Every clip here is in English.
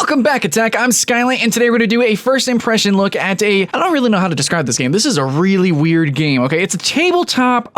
Welcome back, Attack. I'm Skylight, and today we're going to do a first impression look at I don't really know how to describe this game. This is a really weird game, okay? It's a tabletop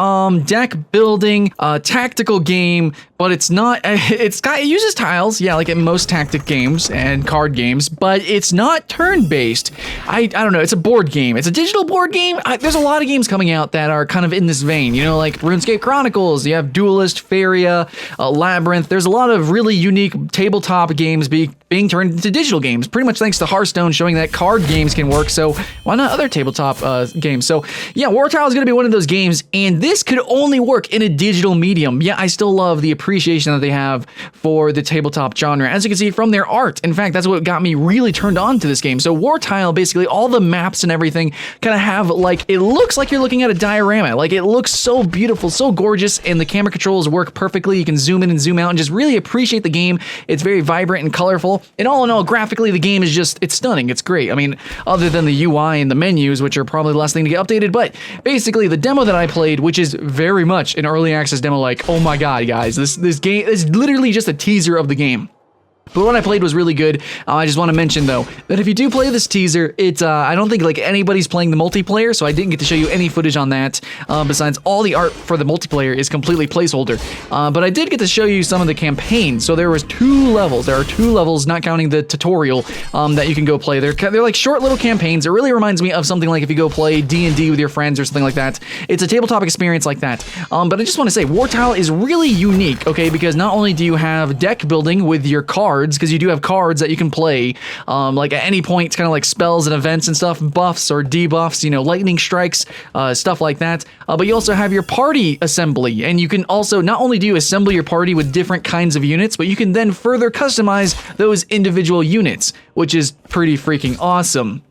deck building tactical game, but it's not, it uses tiles, yeah, like in most tactic games and card games, but it's not turn-based. I don't know, it's a board game. It's a digital board game. There's a lot of games coming out that are kind of in this vein, you know, like RuneScape Chronicles, you have Duelist, Faria, Labyrinth. There's a lot of really unique tabletop games being turned into digital games, pretty much thanks to Hearthstone showing that card games can work, so why not other tabletop games? So yeah, Wartile is going to be one of those games, and this could only work in a digital medium. Yeah, I still love the appreciation that they have for the tabletop genre, as you can see from their art. In fact, that's what got me really turned on to this game. So Wartile, basically all the maps and everything kind of have, like, it looks like you're looking at a diorama. Like, it looks so beautiful, so gorgeous, and the camera controls work perfectly. You can zoom in and zoom out and just really appreciate the game. It's very vibrant and colorful, and all in all, graphically, the game is just, it's stunning. It's great. I mean, other than the UI and the menus, which are probably the last thing to get updated, but basically the demo that I played, which is very much an early access demo, like, oh my god, guys, this game is literally just a teaser of the game. But what I played was really good. I just want to mention, though, that if you do play this teaser, I don't think like anybody's playing the multiplayer, so I didn't get to show you any footage on that. Besides, all the art for the multiplayer is completely placeholder. But I did get to show you some of the campaigns. So there was 2 levels. There are 2 levels, not counting the tutorial, that you can go play. They're like short little campaigns. It really reminds me of something like if you go play D&D with your friends or something like that. It's a tabletop experience like that. But I just want to say, Wartile is really unique, okay? Because not only do you have deck building with your cards, because you do have cards that you can play, like at any point, it's kind of like spells and events and stuff, buffs or debuffs, you know, lightning strikes, stuff like that. But you also have your party assembly, and you can also, not only do you assemble your party with different kinds of units, but you can then further customize those individual units, which is pretty freaking awesome.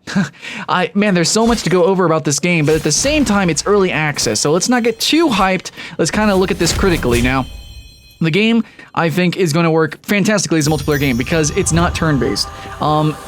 Man, there's so much to go over about this game, but at the same time, it's early access, so let's not get too hyped. Let's kind of look at this critically now. The game, I think, is going to work fantastically as a multiplayer game because it's not turn-based.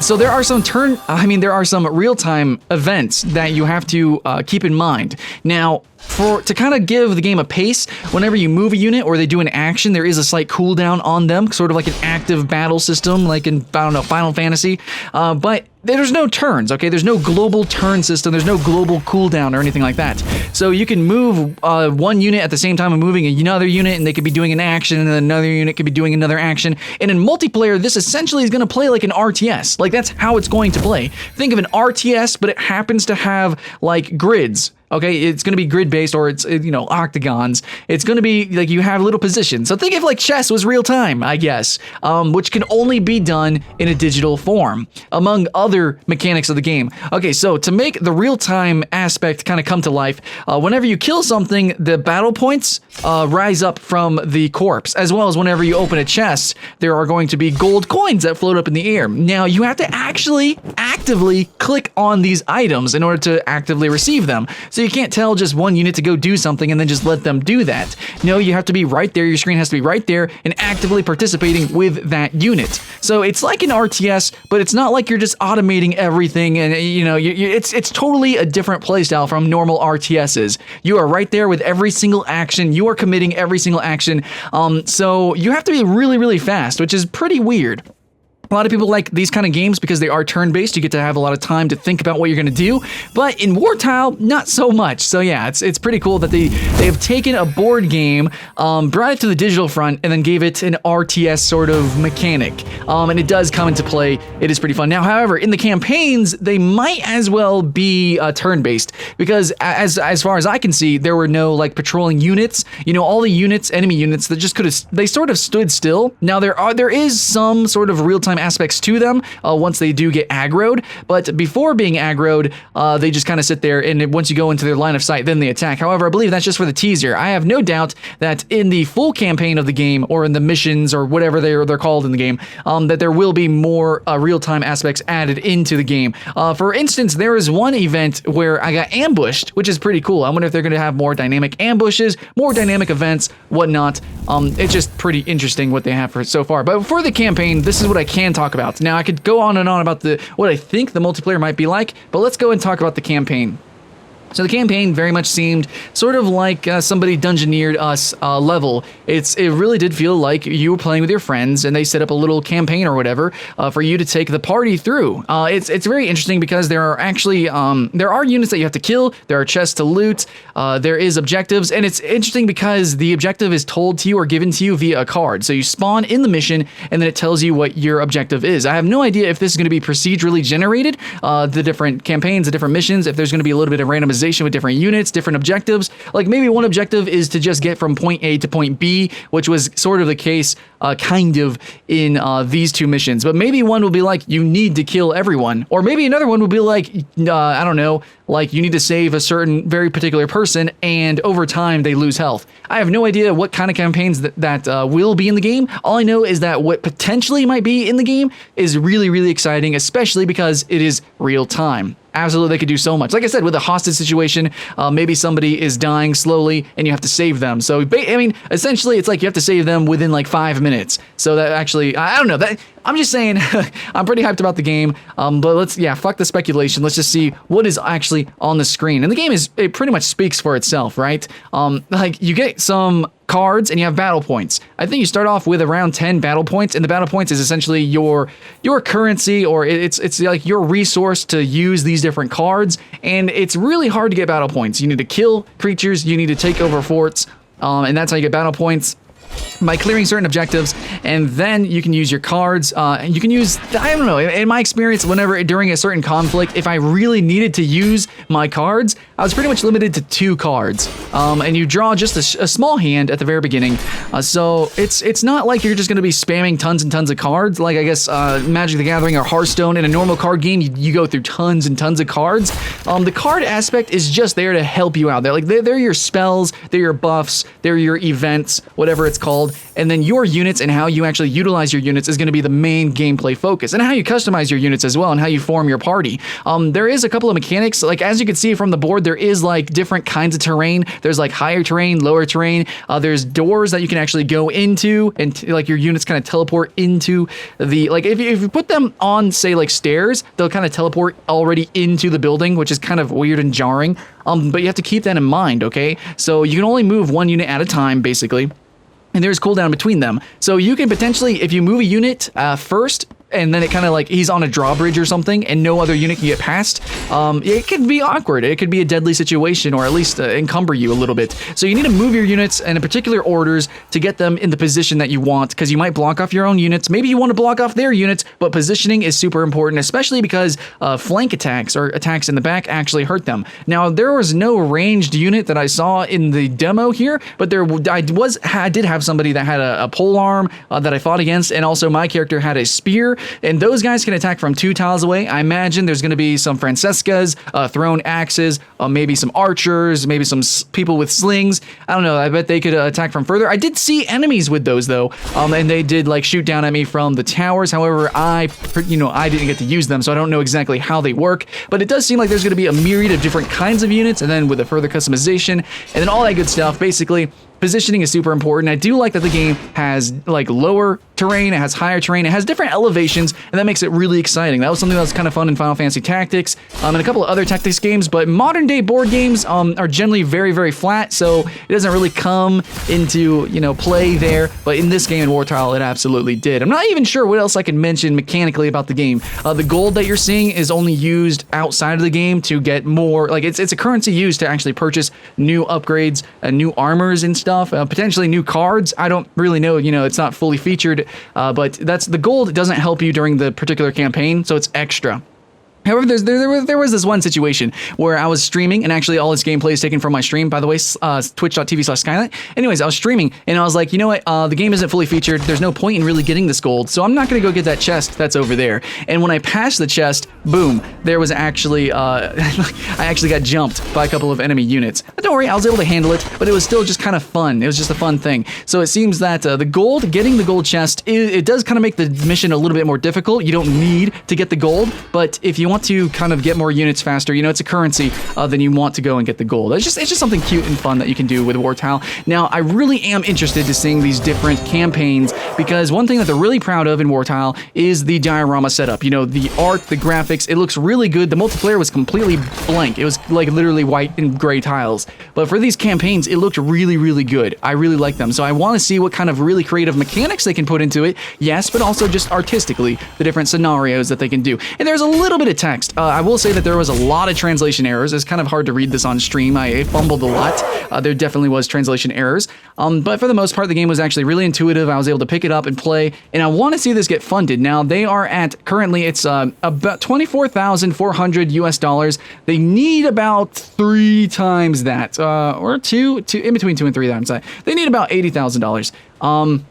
So there are some real-time events that you have to keep in mind. Now, to kind of give the game a pace, whenever you move a unit or they do an action, there is a slight cooldown on them, sort of like an active battle system, like in, I don't know, Final Fantasy. But there's no turns, okay? There's no global turn system. There's no global cooldown or anything like that. So you can move one unit at the same time of moving another unit, and they could be doing an action, and then another unit could be doing another action. And in multiplayer, this essentially is going to play like an RTS. Like, that's how it's going to play. Think of an RTS, but it happens to have, like, grids. Okay, it's going to be grid-based, or it's, you know, octagons. It's going to be, like, you have little positions. So think of, like, chess was real-time, I guess, which can only be done in a digital form, among other mechanics of the game. Okay, so to make the real-time aspect kind of come to life, whenever you kill something, the battle points rise up from the corpse, as well as whenever you open a chest, there are going to be gold coins that float up in the air. Now, you have to actually actively click on these items in order to actively receive them. So you can't tell just one unit to go do something and then just let them do that. No, you have to be right there. Your screen has to be right there and actively participating with that unit. So it's like an RTS, but it's not like you're just automating everything, and you know, it's totally a different playstyle from normal RTSs. You are right there with every single action. You are committing every single action. So you have to be really, really fast, which is pretty weird. A lot of people like these kind of games because they are turn-based. You get to have a lot of time to think about what you're going to do. But in Wartile, not so much. So yeah, it's pretty cool that they have taken a board game, brought it to the digital front, and then gave it an RTS sort of mechanic. And it does come into play. It is pretty fun. Now, however, in the campaigns, they might as well be turn-based because as far as I can see, there were no like patrolling units. You know, all the units, enemy units, that just they sort of stood still. Now there is some sort of real-time aspects to them once they do get aggroed, but before being aggroed, they just kind of sit there, and once you go into their line of sight, then they attack. However, I believe that's just for the teaser. I have no doubt that in the full campaign of the game, or in the missions, or whatever they're called in the game, that there will be more real-time aspects added into the game. For instance, there is one event where I got ambushed, which is pretty cool. I wonder if they're going to have more dynamic ambushes, more dynamic events, whatnot. It's just pretty interesting what they have for so far. But for the campaign, this is what I can talk about. Now, I could go on and on about what I think the multiplayer might be like, but let's go and talk about the campaign. So the campaign very much seemed sort of like somebody dungeoneered us level. It really did feel like you were playing with your friends, and they set up a little campaign or whatever for you to take the party through. It's very interesting because there are actually there are units that you have to kill. There are chests to loot. There is objectives, and it's interesting because the objective is told to you or given to you via a card. So you spawn in the mission, and then it tells you what your objective is. I have no idea if this is going to be procedurally generated, the different campaigns, the different missions, if there's going to be a little bit of randomization with different units, different objectives. Like maybe one objective is to just get from point A to point B, which was sort of the case kind of in these two missions. But maybe one will be like, you need to kill everyone. Or maybe another one will be like, I don't know, like you need to save a certain very particular person, and over time they lose health. I have no idea what kind of campaigns that will be in the game. All I know is that what potentially might be in the game is really, really exciting, especially because it is real time. Absolutely, they could do so much. Like I said, with a hostage situation, maybe somebody is dying slowly and you have to save them. So, I mean, essentially, it's like you have to save them within like 5 minutes. So that actually, I don't know. I'm just saying, I'm pretty hyped about the game. But fuck the speculation. Let's just see what is actually on the screen. And the game it pretty much speaks for itself, right? Like you get some cards and you have battle points. I think you start off with around 10 battle points, and the battle points is essentially your currency, or it's like your resource to use these different cards, and it's really hard to get battle points. You need to kill creatures, you need to take over forts, and that's how you get battle points. By clearing certain objectives, and then you can use your cards. You can use, I don't know, in my experience, whenever during a certain conflict, if I really needed to use my cards, I was pretty much limited to 2 cards. And you draw just a small hand at the very beginning. So it's not like you're just going to be spamming tons and tons of cards. Like I guess Magic the Gathering or Hearthstone, in a normal card game, you go through tons and tons of cards. The card aspect is just there to help you out. They're your spells, they're your buffs, they're your events, whatever it's called, and then your units and how you actually utilize your units is going to be the main gameplay focus, and how you customize your units as well, and how you form your party. There is a couple of mechanics, like as you can see from the board, there is like different kinds of terrain. There's like higher terrain, lower terrain. There's doors that you can actually go into, and like your units kind of teleport into the, like if you put them on, say, like stairs, they'll kind of teleport already into the building, which is kind of weird and jarring. But you have to keep that in mind, okay? So you can only move one unit at a time, basically. And there's cooldown between them. So you can potentially, if you move a unit first, and then it kind of like he's on a drawbridge or something and no other unit can get past, it could be awkward. It could be a deadly situation, or at least encumber you a little bit. So you need to move your units in particular orders to get them in the position that you want, because you might block off your own units. Maybe you want to block off their units, but positioning is super important, especially because flank attacks or attacks in the back actually hurt them. Now, there was no ranged unit that I saw in the demo here, but I did have somebody that had a polearm that I fought against, and also my character had a spear. And those guys can attack from 2 tiles away. I imagine there's going to be some Francescas, thrown axes, maybe some archers, maybe some people with slings. I don't know. I bet they could attack from further. I did see enemies with those though, and they did like shoot down at me from the towers. However, I didn't get to use them, so I don't know exactly how they work. But it does seem like there's going to be a myriad of different kinds of units, and then with a further customization, and then all that good stuff. Basically, positioning is super important. I do like that the game has like lower terrain, it has higher terrain, it has different elevations, and that makes it really exciting. That was something that was kind of fun in Final Fantasy Tactics, and a couple of other tactics games, but modern day board games are generally very, very flat, so it doesn't really come into, play there, but in this game in Wartile, it absolutely did. I'm not even sure what else I can mention mechanically about the game. The gold that you're seeing is only used outside of the game to get more, like it's a currency used to actually purchase new upgrades, new armors and stuff, potentially new cards. I don't really know, it's not fully featured, but that's the gold doesn't help you during the particular campaign, so it's extra. However, there was this one situation where I was streaming, and actually all this gameplay is taken from my stream, by the way, twitch.tv/Skylight. Anyways, I was streaming, and I was like, you know what, the game isn't fully featured, there's no point in really getting this gold, so I'm not going to go get that chest that's over there. And when I passed the chest, boom, there was actually, I actually got jumped by a couple of enemy units. But don't worry, I was able to handle it, but it was still just kind of fun. It was just a fun thing. So it seems that getting the gold chest, it does kind of make the mission a little bit more difficult. You don't need to get the gold, but if you want want to kind of get more units faster, you know, it's a currency, then you want to go and get the gold. It's just something cute and fun that you can do with Wartile. Now, I really am interested to seeing these different campaigns, because one thing that they're really proud of in Wartile is the diorama setup. You know, the art, the graphics, it looks really good. The multiplayer was completely blank. It was like literally white and gray tiles. But for these campaigns, it looked really, really good. I really like them. So I want to see what kind of really creative mechanics they can put into it, yes, but also just artistically, the different scenarios that they can do. And there's a little bit of text. I will say that there was a lot of translation errors. It's kind of hard to read this on stream. I fumbled a lot. There definitely was translation errors. But for the most part, the game was actually really intuitive. I was able to pick it up and play, and I want to see this get funded. Now, they are at, currently, it's about 24,400 US dollars. They need about 3 times that, or two, in between 2 and 3 times that. They need about $80,000.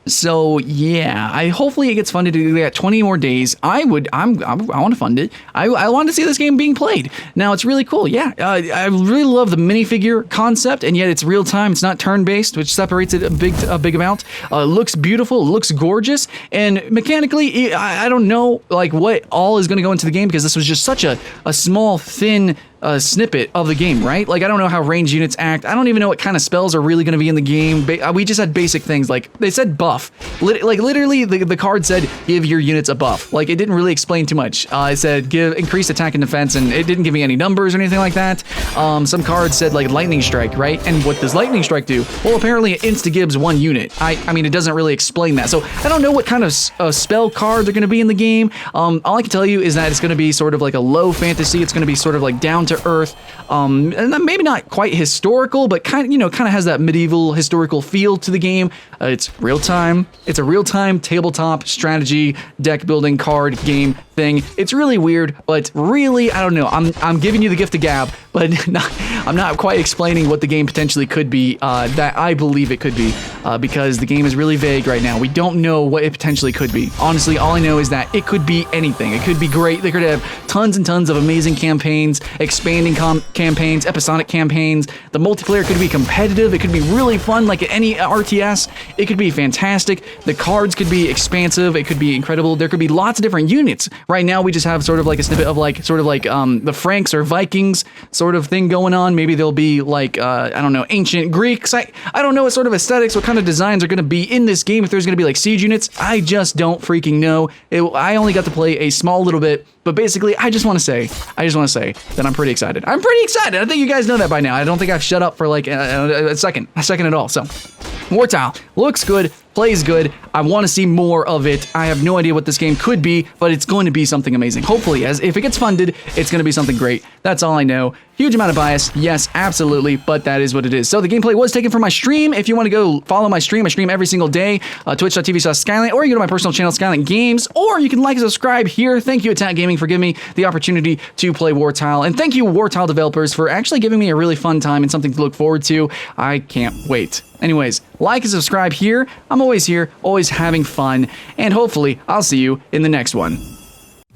So yeah, hopefully it gets funded. We got 20 more days. I want to fund it. I want to see this game being played. Now it's really cool. Yeah, I really love the minifigure concept, and yet it's real time. It's not turn based, which separates it a big amount. It looks beautiful. It looks gorgeous, and mechanically, I don't know like what all is going to go into the game, because this was just such a small, thin snippet of the game, right? Like, I don't know how ranged units act. I don't even know what kind of spells are really going to be in the game. We just had basic things, like they said buff. Literally, the card said give your units a buff. Like, it didn't really explain too much. It said give increased attack and defense, and it didn't give me any numbers or anything like that. Some cards said like lightning strike, right? And what does lightning strike do? Well, apparently it insta-gives 1 unit. I mean, it doesn't really explain that. So I don't know what kind of spell cards are going to be in the game. All I can tell you is that it's going to be sort of like a low fantasy. It's going to be sort of like down to earth, and maybe not quite historical, but kind of has that medieval historical feel to the game. It's real time. It's a real time tabletop strategy deck building card game thing. It's really weird, but really, I don't know. I'm giving you the gift of gab, but I'm not quite explaining what the game potentially could be, that I believe it could be, because the game is really vague right now. We don't know what it potentially could be. Honestly, all I know is that it could be anything. It could be great. They could have tons and tons of amazing campaigns, expanding campaigns, episodic campaigns. The multiplayer could be competitive. It could be really fun, like any RTS. It could be fantastic. The cards could be expansive. It could be incredible. There could be lots of different units. Right now, we just have sort of like a snippet of like the Franks or Vikings sort of thing going on. Maybe there'll be like I don't know, ancient Greeks. I don't know what sort of aesthetics, what kind of designs are going to be in this game. If there's going to be like siege units, I just don't freaking know. I only got to play a small little bit. But basically, I just want to say that I'm pretty excited. I'm pretty excited. I think you guys know that by now. I don't think I've shut up for like a second at all. So, Wartile looks good, plays good. I want to see more of it. I have no idea what this game could be, but it's going to be something amazing. Hopefully, if it gets funded, it's going to be something great. That's all I know. Huge amount of bias, yes, absolutely, but that is what it is. So the gameplay was taken from my stream. If you want to go follow my stream, I stream every single day, twitch.tv/Skylant, or you go to my personal channel, Skylant Games, or you can like and subscribe here. Thank you, Attack Gaming, for giving me the opportunity to play Wartile, and thank you, Wartile developers, for actually giving me a really fun time and something to look forward to. I can't wait. Anyways, like and subscribe here. I'm always here, always having fun, and hopefully I'll see you in the next one.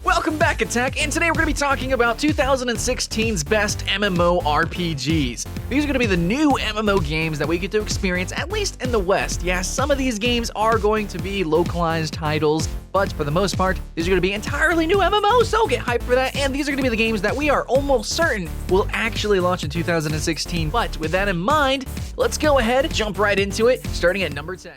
Welcome back, Attack, and today we're going to be talking about 2016's best MMORPGs. These are going to be the new MMO games that we get to experience, at least in the West. Yes, some of these games are going to be localized titles, but for the most part, these are going to be entirely new MMOs, so get hyped for that, and these are going to be the games that we are almost certain will actually launch in 2016. But with that in mind, let's go ahead, jump right into it, starting at number 10.